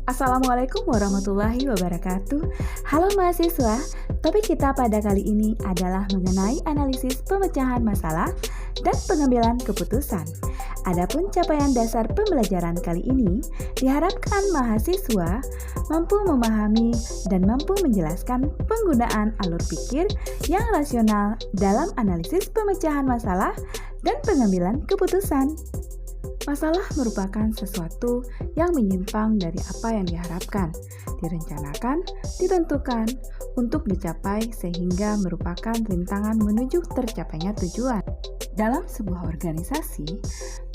Assalamualaikum warahmatullahi wabarakatuh. Halo mahasiswa, topik kita pada kali ini adalah mengenai analisis pemecahan masalah dan pengambilan keputusan. Adapun capaian dasar pembelajaran kali ini diharapkan mahasiswa mampu memahami dan mampu menjelaskan penggunaan alur pikir yang rasional dalam analisis pemecahan masalah dan pengambilan keputusan. Masalah merupakan sesuatu yang menyimpang dari apa yang diharapkan, direncanakan, ditentukan untuk dicapai sehingga merupakan rintangan menuju tercapainya tujuan. Dalam sebuah organisasi,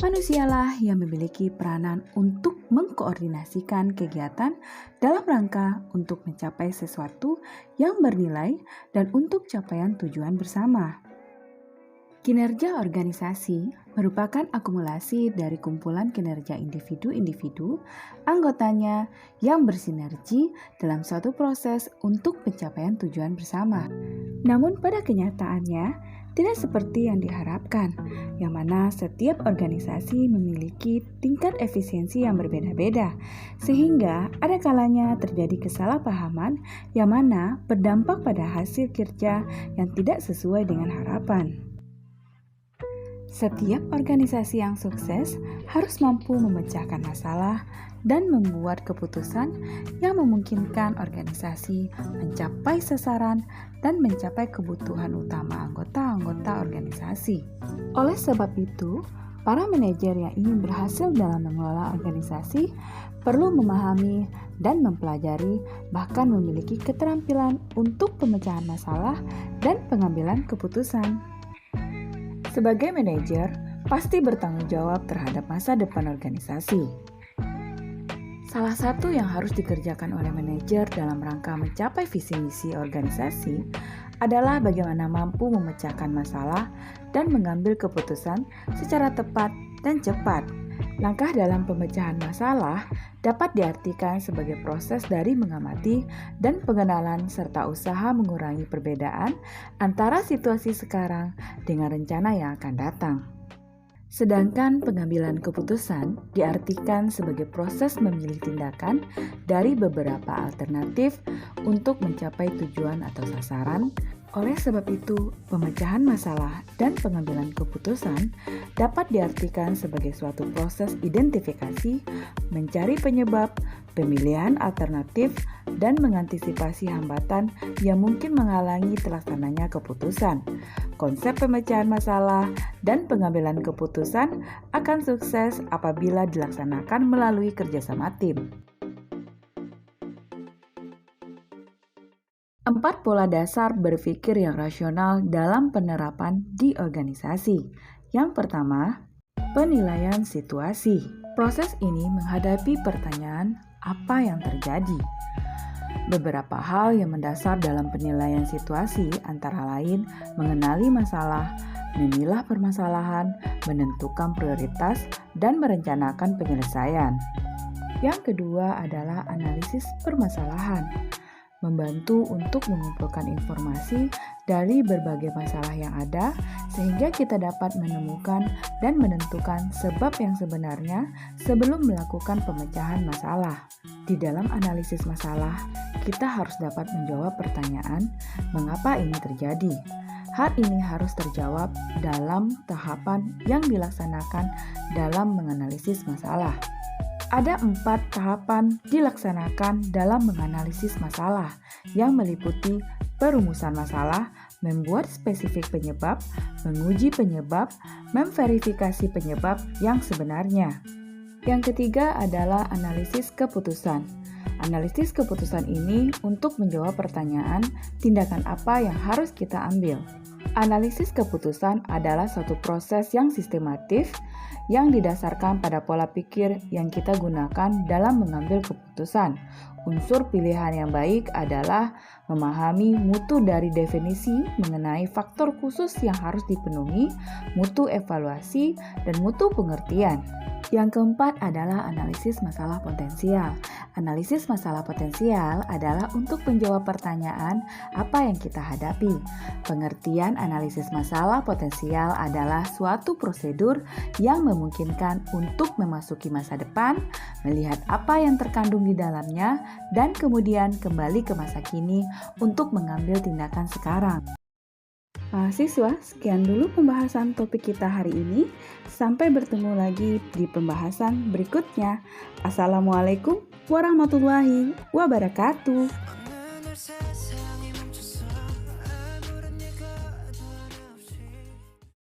manusialah yang memiliki peranan untuk mengkoordinasikan kegiatan dalam rangka untuk mencapai sesuatu yang bernilai dan untuk capaian tujuan bersama. Kinerja organisasi merupakan akumulasi dari kumpulan kinerja individu-individu anggotanya yang bersinergi dalam suatu proses untuk pencapaian tujuan bersama. Namun pada kenyataannya, tidak seperti yang diharapkan, yang mana setiap organisasi memiliki tingkat efisiensi yang berbeda-beda, sehingga ada kalanya terjadi kesalahpahaman yang mana berdampak pada hasil kerja yang tidak sesuai dengan harapan. Setiap organisasi yang sukses harus mampu memecahkan masalah dan membuat keputusan yang memungkinkan organisasi mencapai sasaran dan mencapai kebutuhan utama anggota-anggota organisasi. Oleh sebab itu, para manajer yang ingin berhasil dalam mengelola organisasi perlu memahami dan mempelajari, bahkan memiliki keterampilan untuk pemecahan masalah dan pengambilan keputusan. Sebagai manajer, pasti bertanggung jawab terhadap masa depan organisasi. Salah satu yang harus dikerjakan oleh manajer dalam rangka mencapai visi misi organisasi adalah bagaimana mampu memecahkan masalah dan mengambil keputusan secara tepat dan cepat. Langkah dalam pemecahan masalah dapat diartikan sebagai proses dari mengamati dan pengenalan serta usaha mengurangi perbedaan antara situasi sekarang dengan rencana yang akan datang. Sedangkan pengambilan keputusan diartikan sebagai proses memilih tindakan dari beberapa alternatif untuk mencapai tujuan atau sasaran. Oleh sebab itu, pemecahan masalah dan pengambilan keputusan dapat diartikan sebagai suatu proses identifikasi, mencari penyebab, pemilihan alternatif, dan mengantisipasi hambatan yang mungkin menghalangi terlaksananya keputusan. Konsep pemecahan masalah dan pengambilan keputusan akan sukses apabila dilaksanakan melalui kerjasama tim. 4 pola dasar berpikir yang rasional dalam penerapan di organisasi. Yang pertama, penilaian situasi. Proses ini menghadapi pertanyaan apa yang terjadi. Beberapa hal yang mendasar dalam penilaian situasi antara lain mengenali masalah, memilah permasalahan, menentukan prioritas, dan merencanakan penyelesaian. Yang kedua adalah analisis permasalahan. Membantu untuk mengumpulkan informasi dari berbagai masalah yang ada sehingga kita dapat menemukan dan menentukan sebab yang sebenarnya sebelum melakukan pemecahan masalah. Di dalam analisis masalah, kita harus dapat menjawab pertanyaan mengapa ini terjadi. Hal ini harus terjawab dalam tahapan yang dilaksanakan dalam menganalisis masalah. Ada 4 tahapan dilaksanakan dalam menganalisis masalah yang meliputi perumusan masalah, membuat spesifik penyebab, menguji penyebab, memverifikasi penyebab yang sebenarnya. Yang ketiga adalah analisis keputusan. Analisis keputusan ini untuk menjawab pertanyaan tindakan apa yang harus kita ambil. Analisis keputusan adalah suatu proses yang sistematif yang didasarkan pada pola pikir yang kita gunakan dalam mengambil keputusan. Unsur pilihan yang baik adalah memahami mutu dari definisi mengenai faktor khusus yang harus dipenuhi, mutu evaluasi, dan mutu pengertian. Yang keempat adalah analisis masalah potensial. Analisis masalah potensial adalah untuk menjawab pertanyaan apa yang kita hadapi. Pengertian analisis masalah potensial adalah suatu prosedur yang memungkinkan untuk memasuki masa depan, melihat apa yang terkandung di dalamnya, dan kemudian kembali ke masa kini untuk mengambil tindakan sekarang. Mahasiswa, sekian dulu pembahasan topik kita hari ini. Sampai bertemu lagi di pembahasan berikutnya. Assalamualaikum warahmatullahi wabarakatuh.